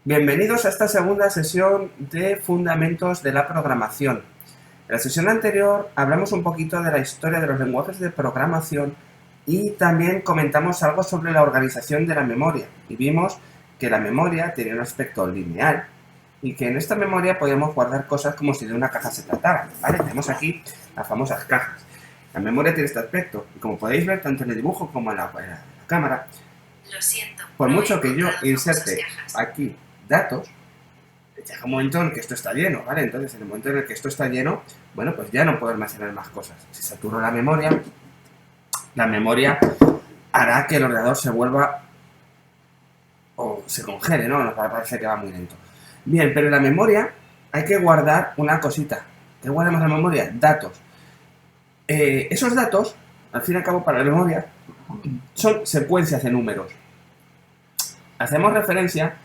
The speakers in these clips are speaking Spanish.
Bienvenidos a esta segunda sesión de Fundamentos de la Programación. En la sesión anterior hablamos un poquito de la historia de los lenguajes de programación y también comentamos algo sobre la organización de la memoria. Y vimos que la memoria tenía un aspecto lineal y que en esta memoria podíamos guardar cosas como si de una caja se tratara, ¿vale? Tenemos aquí las famosas cajas. La memoria tiene este aspecto y como podéis ver tanto en el dibujo como en la cámara, Lo siento, por no he mucho que yo encontrado famosas inserte cajas. aquí datos, llega un momento en el que esto está lleno, ¿vale? Entonces, en el momento en el que esto está lleno, bueno, pues ya no puedo almacenar más cosas. Si saturo la memoria hará que el ordenador se vuelva o se congele, ¿no? Nos parece que va muy lento. Bien, pero en la memoria hay que guardar una cosita. ¿Qué guardamos en la memoria? Datos. Esos datos, al fin y al cabo, para la memoria, son secuencias de números. Hacemos referencia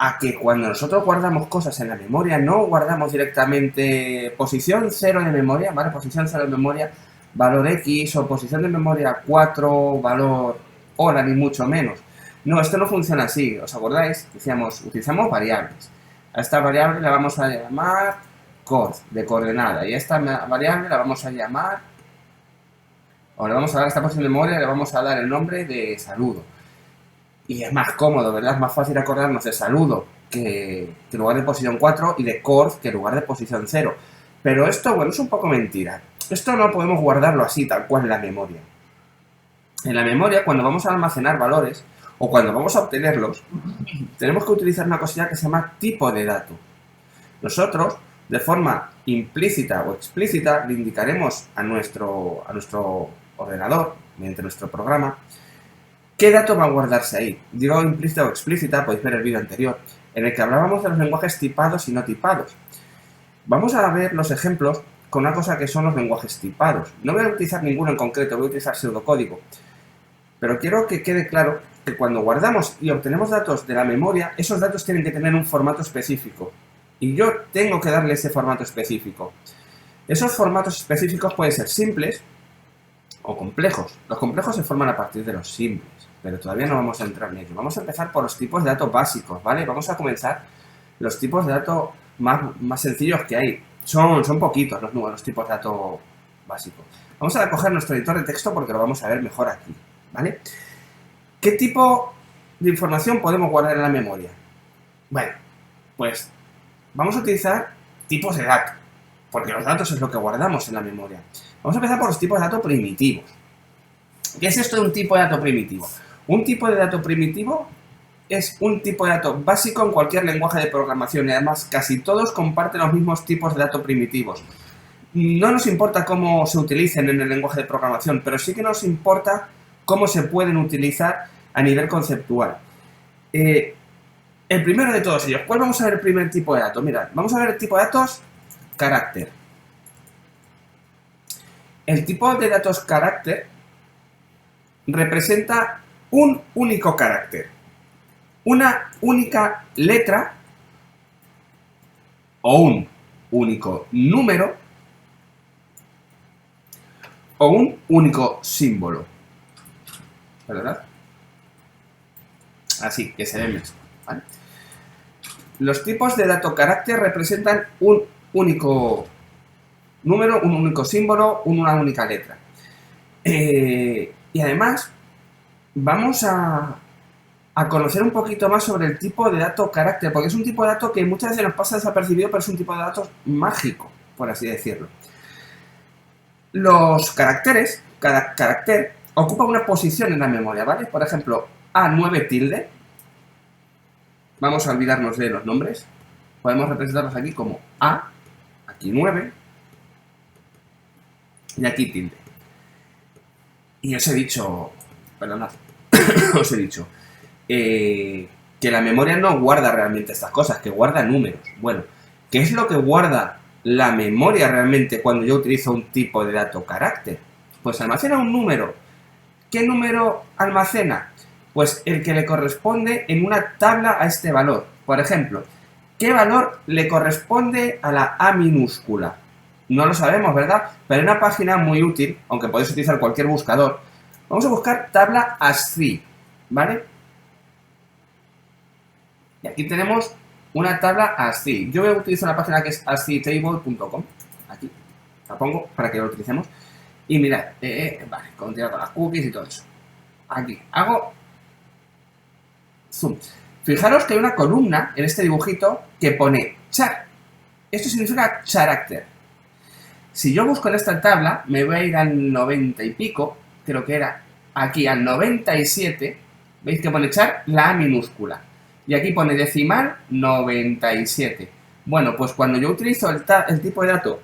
a que cuando nosotros guardamos cosas en la memoria, no guardamos directamente posición 0 de memoria, ¿vale? Posición 0 de memoria, valor X, o posición de memoria 4, valor hora, ni mucho menos. No, esto no funciona así, ¿os acordáis? Utilizamos variables. A esta variable la vamos a llamar coord, de coordenada, y a esta variable la vamos a llamar, o le vamos a dar a esta posición de memoria, le vamos a dar el nombre de saludo. Y es más cómodo, ¿verdad? Es más fácil acordarnos de saludo que en lugar de posición 4 y de coord que en lugar de posición 0. Pero esto, bueno, es un poco mentira. Esto no podemos guardarlo así, tal cual en la memoria. En la memoria, cuando vamos a almacenar valores o cuando vamos a obtenerlos, tenemos que utilizar una cosilla que se llama tipo de dato. Nosotros, de forma implícita o explícita, le indicaremos a nuestro ordenador, mediante nuestro programa, ¿qué dato va a guardarse ahí? Digo implícita o explícita, podéis ver el vídeo anterior, en el que hablábamos de los lenguajes tipados y no tipados. Vamos a ver los ejemplos con una cosa que son los lenguajes tipados. No voy a utilizar ninguno en concreto, voy a utilizar pseudocódigo. Pero quiero que quede claro que cuando guardamos y obtenemos datos de la memoria, esos datos tienen que tener un formato específico. Y yo tengo que darle ese formato específico. Esos formatos específicos pueden ser simples o complejos. Los complejos se forman a partir de los simples, pero todavía no vamos a entrar en ello. Vamos a empezar por los tipos de datos básicos, ¿vale? Vamos a comenzar los tipos de datos más sencillos que hay. Son poquitos los tipos de datos básicos. Vamos a coger nuestro editor de texto porque lo vamos a ver mejor aquí, ¿vale? ¿Qué tipo de información podemos guardar en la memoria? Bueno, pues vamos a utilizar tipos de datos, porque los datos es lo que guardamos en la memoria. Vamos a empezar por los tipos de datos primitivos. ¿Qué es esto de un tipo de dato primitivo? Un tipo de dato primitivo es un tipo de dato básico en cualquier lenguaje de programación y además casi todos comparten los mismos tipos de datos primitivos. No nos importa cómo se utilicen en el lenguaje de programación, pero sí que nos importa cómo se pueden utilizar a nivel conceptual. El primero de todos ellos, ¿cuál vamos a ver el primer tipo de dato? Mirad, vamos a ver el tipo de datos carácter. El tipo de datos carácter representa un único carácter, una única letra o un único número o un único símbolo, ¿verdad? Así que se ve mejor, ¿vale? Los tipos de dato carácter representan un único número, un único símbolo, una única letra. Y además vamos a conocer un poquito más sobre el tipo de dato carácter, porque es un tipo de dato que muchas veces nos pasa desapercibido, pero es un tipo de datos mágico, por así decirlo. Los caracteres, cada carácter ocupa una posición en la memoria, ¿vale? Por ejemplo, A9 tilde, vamos a olvidarnos de los nombres, podemos representarlos aquí como A, aquí 9 y aquí tilde. Y os he dicho, perdonad, os he dicho, que la memoria no guarda realmente estas cosas, que guarda números. Bueno, ¿qué es lo que guarda la memoria realmente cuando yo utilizo un tipo de dato carácter? Pues almacena un número. ¿Qué número almacena? Pues el que le corresponde en una tabla a este valor. Por ejemplo, ¿qué valor le corresponde a la A minúscula? No lo sabemos, ¿verdad? Pero hay una página muy útil, aunque podéis utilizar cualquier buscador. Vamos a buscar tabla ASCII, ¿vale? Y aquí tenemos una tabla ASCII. Yo voy a utilizar una página que es ascitable.com. Aquí la pongo para que lo utilicemos. Y mirad, vale, continúa con las cookies y todo eso. Aquí hago zoom. Fijaros que hay una columna en este dibujito que pone char. Esto significa character. Si yo busco en esta tabla, me voy a ir al 90 y pico, creo que era, aquí al 97, veis que pone char la A minúscula. Y aquí pone decimal 97. Bueno, pues cuando yo utilizo el tipo de dato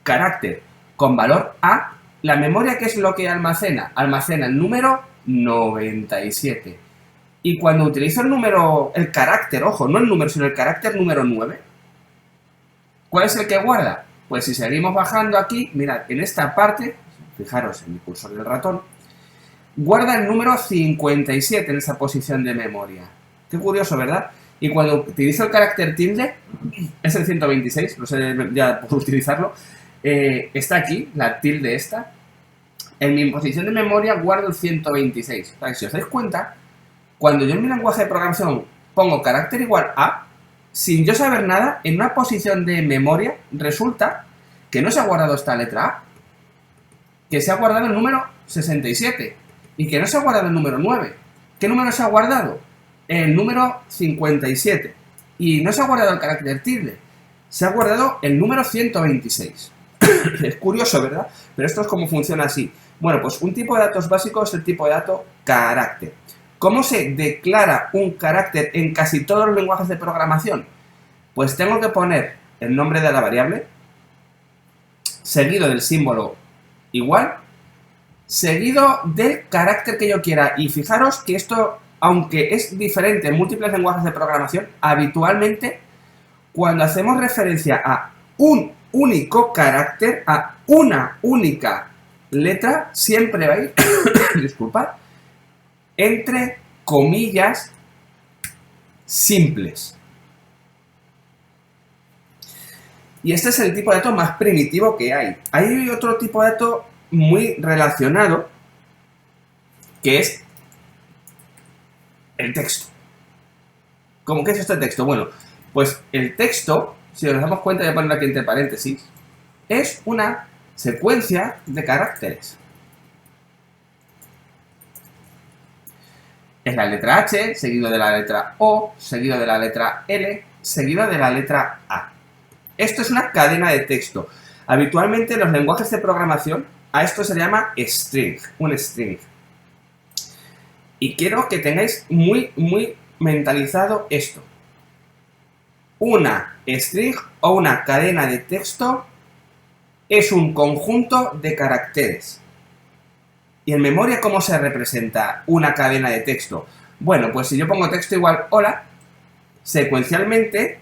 carácter con valor A, la memoria, ¿qué es lo que almacena? Almacena el número 97. Y cuando utilizo el carácter, ojo, no el número, sino el carácter número 9, ¿cuál es el que guarda? Pues si seguimos bajando aquí, mirad, en esta parte, fijaros en el cursor del ratón, guarda el número 57 en esa posición de memoria. Qué curioso, ¿verdad? Y cuando utilizo el carácter tilde, es el 126, no sé ya por utilizarlo, está aquí, la tilde esta, en mi posición de memoria guardo el 126. O sea, si os dais cuenta, cuando yo en mi lenguaje de programación pongo carácter igual a, sin yo saber nada, en una posición de memoria resulta que no se ha guardado esta letra A, que se ha guardado el número 67 y que no se ha guardado el número 9. ¿Qué número se ha guardado? El número 57. Y no se ha guardado el carácter tilde, se ha guardado el número 126. Es curioso, ¿verdad? Pero esto es como funciona así. Bueno, pues un tipo de datos básico es el tipo de dato carácter. ¿Cómo se declara un carácter en casi todos los lenguajes de programación? Pues tengo que poner el nombre de la variable, seguido del símbolo igual, seguido del carácter que yo quiera. Y fijaros que esto, aunque es diferente en múltiples lenguajes de programación, habitualmente cuando hacemos referencia a un único carácter, a una única letra, siempre va a ir, disculpad, entre comillas simples. Y este es el tipo de dato más primitivo que hay. Hay otro tipo de dato muy relacionado, que es el texto. ¿Cómo que es este texto? Bueno, pues el texto, si nos damos cuenta, voy a ponerlo aquí entre paréntesis, es una secuencia de caracteres. Es la letra H, seguido de la letra O, seguido de la letra L, seguido de la letra A. Esto es una cadena de texto. Habitualmente en los lenguajes de programación a esto se le llama string, un string. Y quiero que tengáis muy mentalizado esto. Una string o una cadena de texto es un conjunto de caracteres. ¿Y en memoria cómo se representa una cadena de texto? Bueno, pues si yo pongo texto igual hola, secuencialmente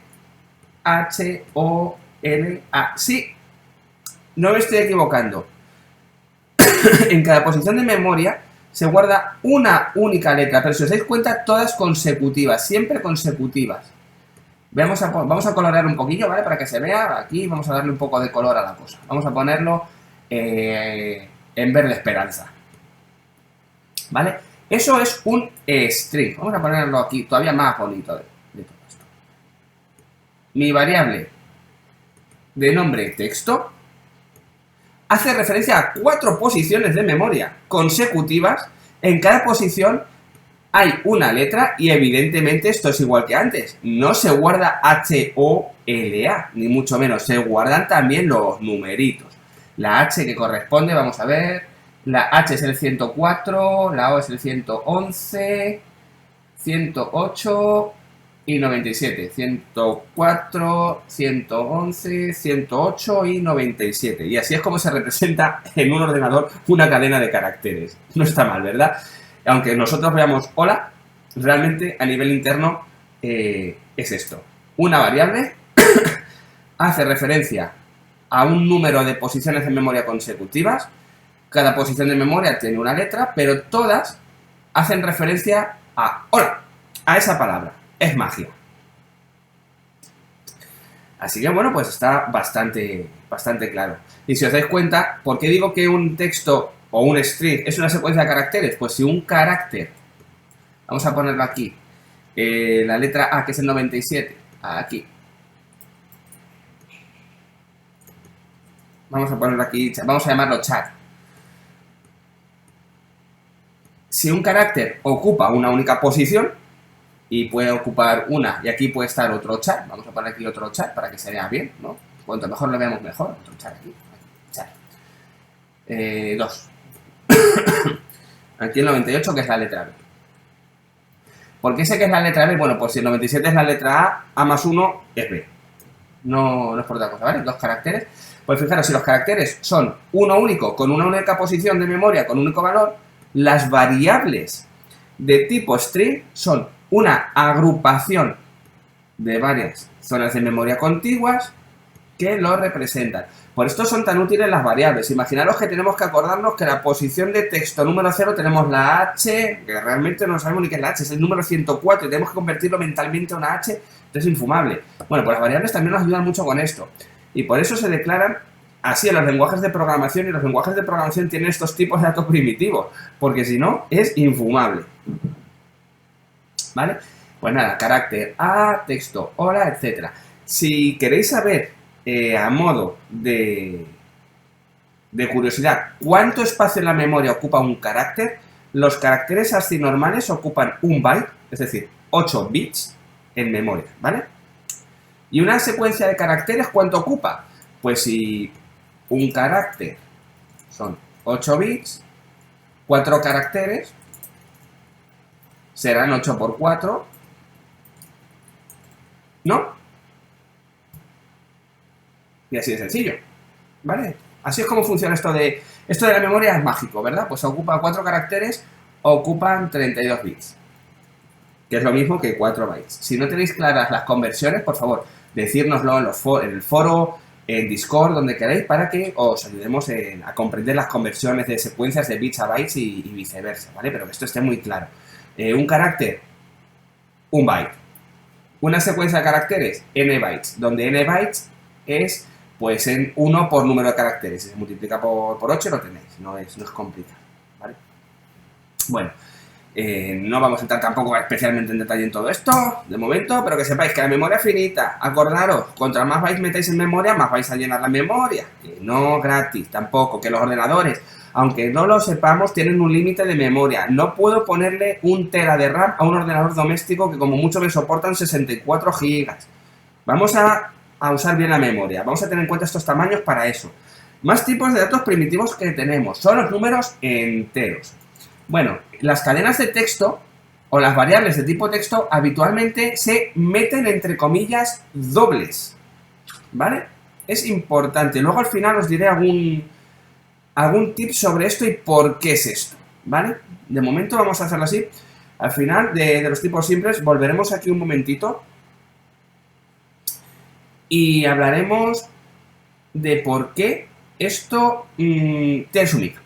H, O, L, A. Sí, no me estoy equivocando. En cada posición de memoria se guarda una única letra, pero si os dais cuenta, todas consecutivas, siempre consecutivas. Vamos a colorear un poquillo, ¿vale? Para que se vea. Aquí vamos a darle un poco de color a la cosa. Vamos a ponerlo en verde esperanza. ¿Vale? Eso es un string. Vamos a ponerlo aquí todavía más bonito de todo esto. Mi variable de nombre texto hace referencia a 4 posiciones de memoria consecutivas. En cada posición hay una letra y evidentemente esto es igual que antes. No se guarda H-O-L-A, ni mucho menos. Se guardan también los numeritos. La H que corresponde, vamos a ver, la H es el 104, la O es el 111, 108 y 97. 104, 111, 108 y 97. Y así es como se representa en un ordenador una cadena de caracteres. No está mal, ¿verdad? Aunque nosotros veamos hola, realmente a nivel interno es esto. Una variable hace referencia a un número de posiciones de memoria consecutivas. Cada posición de memoria tiene una letra, pero todas hacen referencia a hola, a esa palabra. Es magia. Así que bueno, pues está bastante claro. Y si os dais cuenta, ¿por qué digo que un texto o un string es una secuencia de caracteres? Pues si un carácter, vamos a ponerlo aquí, La letra A, que es el 97, aquí. Vamos a ponerlo aquí, vamos a llamarlo chat. Si un carácter ocupa una única posición, y puede ocupar una, y aquí puede estar otro chat, vamos a poner aquí otro chat para que se vea bien, ¿no? Cuanto mejor lo veamos mejor, otro chat aquí, chat. 2. Aquí el 98, que es la letra B. ¿Por qué sé que es la letra B? Bueno, pues si el 97 es la letra A más 1 es B. No es por otra cosa, ¿vale? 2 caracteres. Pues fijaros, si los caracteres son uno único, con una única posición de memoria, con un único valor, las variables de tipo string son una agrupación de varias zonas de memoria contiguas que lo representan. Por esto son tan útiles las variables. Imaginaros que tenemos que acordarnos que la posición de texto número 0 tenemos la H, que realmente no sabemos ni qué es la H, es el número 104 y tenemos que convertirlo mentalmente a una H, entonces es infumable. Bueno, pues las variables también nos ayudan mucho con esto. Y por eso se declaran así en los lenguajes de programación, y los lenguajes de programación tienen estos tipos de datos primitivos, porque si no, es infumable. ¿Vale? Pues nada, carácter A, texto, hola, etc. Si queréis saber a modo de curiosidad cuánto espacio en la memoria ocupa un carácter, los caracteres ASCII normales ocupan un byte, es decir, 8 bits en memoria, ¿vale? ¿Y una secuencia de caracteres cuánto ocupa? Pues si un carácter son 8 bits, 4 caracteres serán 8 por 4, ¿no? Y así de sencillo, ¿vale? Así es como funciona esto de la memoria, es mágico, ¿verdad? Pues ocupa 4 caracteres, ocupan 32 bits, que es lo mismo que 4 bytes. Si no tenéis claras las conversiones, por favor, decírnoslo en el foro, en Discord, donde queráis, para que os ayudemos a comprender las conversiones de secuencias de bits a bytes y viceversa, ¿vale? Pero que esto esté muy claro. Un carácter, un byte. Una secuencia de caracteres, n bytes, donde n bytes es pues en 1 por número de caracteres. Si se multiplica por 8 lo tenéis, no es complicado, ¿vale? Bueno, no vamos a entrar tampoco especialmente en detalle en todo esto, de momento, pero que sepáis que la memoria es finita. Acordaros, contra más bytes metáis en memoria, más vais a llenar la memoria. Que no gratis, tampoco, que los ordenadores, aunque no lo sepamos, tienen un límite de memoria. No puedo ponerle 1 tera de RAM a un ordenador doméstico que como mucho me soportan 64 gigas. Vamos a usar bien la memoria. Vamos a tener en cuenta estos tamaños para eso. Más tipos de datos primitivos que tenemos son los números enteros. Bueno, las cadenas de texto o las variables de tipo texto habitualmente se meten entre comillas dobles, ¿vale? Es importante. Luego al final os diré algún tip sobre esto y por qué es esto, ¿vale? De momento vamos a hacerlo así. Al final de los tipos simples volveremos aquí un momentito y hablaremos de por qué esto tiene su mica.